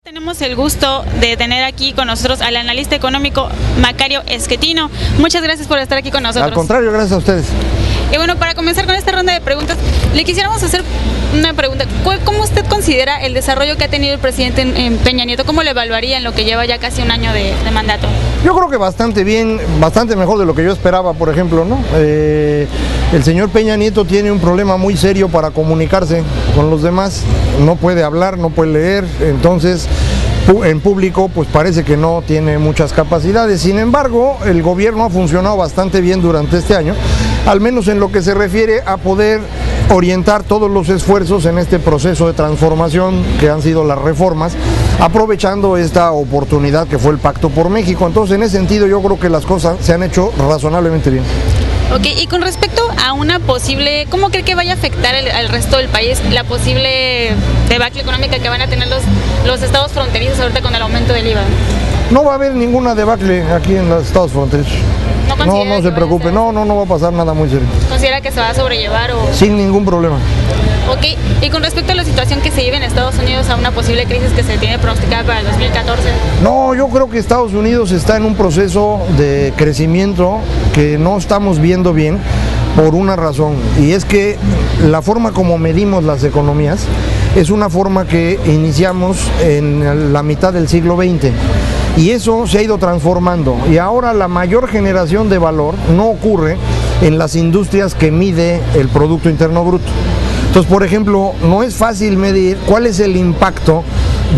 Tenemos el gusto de tener aquí con nosotros al analista económico Macario Schettino. Muchas gracias por estar aquí con nosotros. Al contrario, gracias a ustedes. Y bueno, para comenzar con esta ronda de preguntas, le quisiéramos hacer una pregunta. ¿Cómo usted considera el desarrollo que ha tenido el presidente Peña Nieto? ¿Cómo lo evaluaría en lo que lleva ya casi un año de mandato? Yo creo que bastante bien, bastante mejor de lo que yo esperaba, por ejemplo, ¿no? El señor Peña Nieto tiene un problema muy serio para comunicarse con los demás. No puede hablar, no puede leer, entonces en público pues parece que no tiene muchas capacidades. Sin embargo, el gobierno ha funcionado bastante bien durante este año, al menos en lo que se refiere a poder orientar todos los esfuerzos en este proceso de transformación que han sido las reformas, aprovechando esta oportunidad que fue el Pacto por México. Entonces, en ese sentido, yo creo que las cosas se han hecho razonablemente bien. Ok, y con respecto a una posible, ¿cómo cree que vaya a afectar al resto del país la posible debacle económica que van a tener los estados fronterizos ahorita con el aumento del IVA? No va a haber ninguna debacle aquí en los estados fronterizos. No se preocupe, no va a pasar nada muy serio. ¿Considera que se va a sobrellevar o...? Sin ningún problema. Ok, y con respecto a la situación que se vive en Estados Unidos, a una posible crisis que se tiene pronosticada para el 2014. No, yo creo que Estados Unidos está en un proceso de crecimiento que no estamos viendo bien por una razón, y es que la forma como medimos las economías es una forma que iniciamos en la mitad del siglo XX. Y eso se ha ido transformando, y ahora la mayor generación de valor no ocurre en las industrias que mide el Producto Interno Bruto. Entonces, por ejemplo, no es fácil medir cuál es el impacto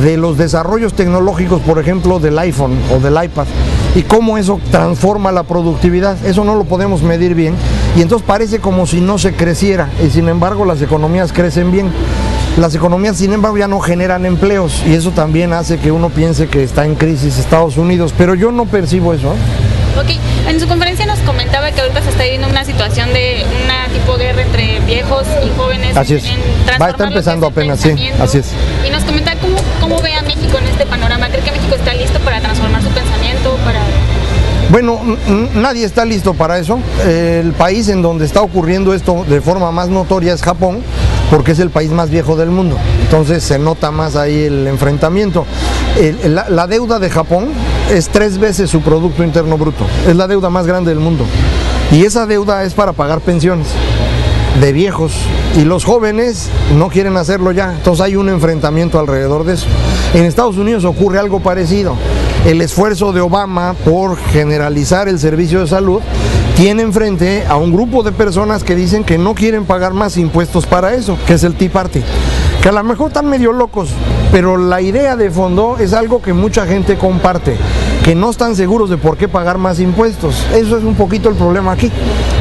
de los desarrollos tecnológicos, por ejemplo, del iPhone o del iPad, y cómo eso transforma la productividad. Eso no lo podemos medir bien, y entonces parece como si no se creciera, y sin embargo las economías crecen bien. Las economías, sin embargo, ya no generan empleos, y eso también hace que uno piense que está en crisis Estados Unidos, pero yo no percibo eso. Ok, en su conferencia nos comentaba que ahorita se está viviendo una situación de una tipo guerra entre viejos y jóvenes. Así es, está empezando apenas, sí, así es. Y nos comentaba cómo ve a México en este panorama. ¿Cree que México está listo para transformar su pensamiento? Bueno, nadie está listo para eso. El país en donde está ocurriendo esto de forma más notoria es Japón, porque es el país más viejo del mundo, entonces se nota más ahí el enfrentamiento. La deuda de Japón es 3 veces su Producto Interno Bruto, es la deuda más grande del mundo, y esa deuda es para pagar pensiones de viejos, y los jóvenes no quieren hacerlo ya, entonces hay un enfrentamiento alrededor de eso. En Estados Unidos ocurre algo parecido. El esfuerzo de Obama por generalizar el servicio de salud tiene enfrente a un grupo de personas que dicen que no quieren pagar más impuestos para eso, que es el Tea Party, que a lo mejor están medio locos, pero la idea de fondo es algo que mucha gente comparte, que no están seguros de por qué pagar más impuestos. Eso es un poquito el problema aquí,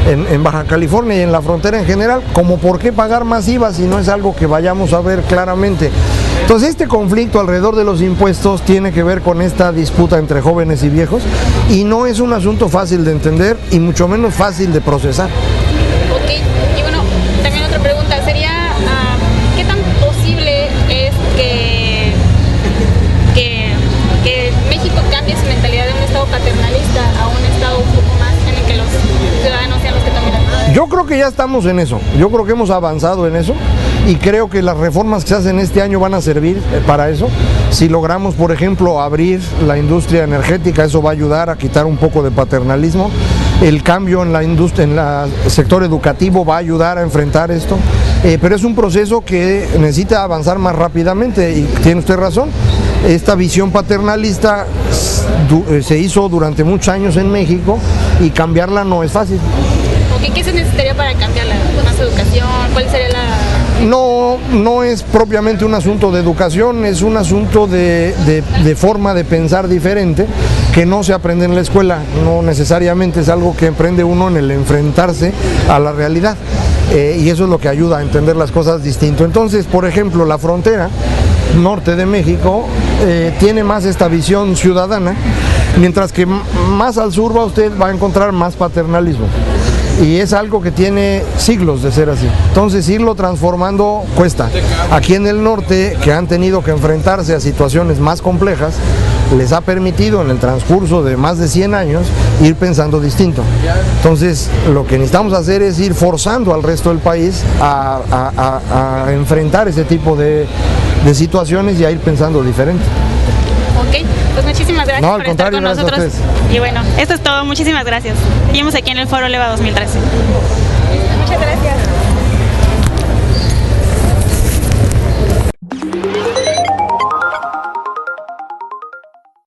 en Baja California y en la frontera en general, como por qué pagar más IVA si no es algo que vayamos a ver claramente. Entonces este conflicto alrededor de los impuestos tiene que ver con esta disputa entre jóvenes y viejos, y no es un asunto fácil de entender y mucho menos fácil de procesar. Ok, y bueno, también otra pregunta sería, ¿qué tan posible es que México cambie su mentalidad de un estado paternalista a un estado un poco más en el que los ciudadanos sean los que tomen las decisiones? Yo creo que ya estamos en eso, yo creo que hemos avanzado en eso, y creo que las reformas que se hacen este año van a servir para eso. Si logramos, por ejemplo, abrir la industria energética, eso va a ayudar a quitar un poco de paternalismo. El cambio en la industria, en el sector educativo, va a ayudar a enfrentar esto, pero es un proceso que necesita avanzar más rápidamente, y tiene usted razón. Esta visión paternalista se hizo durante muchos años en México, y cambiarla no es fácil. Okay, ¿qué se necesitaría para cambiarla? ¿Más educación? ¿Cuál sería la...? No es propiamente un asunto de educación, es un asunto de forma de pensar diferente, que no se aprende en la escuela, no necesariamente es algo que aprende uno en el enfrentarse a la realidad, y eso es lo que ayuda a entender las cosas distinto. Entonces, por ejemplo, la frontera norte de México tiene más esta visión ciudadana, mientras que más al sur usted va a encontrar más paternalismo. Y es algo que tiene siglos de ser así. Entonces irlo transformando cuesta. Aquí en el norte, que han tenido que enfrentarse a situaciones más complejas, les ha permitido en el transcurso de más de 100 años ir pensando distinto. Entonces lo que necesitamos hacer es ir forzando al resto del país a enfrentar ese tipo de situaciones y a ir pensando diferente. Ok, pues muchísimas gracias No, al por estar contrario, con gracias a nosotros. ustedes. Y bueno, esto es todo. Muchísimas gracias. Seguimos aquí en el Foro Leva 2013.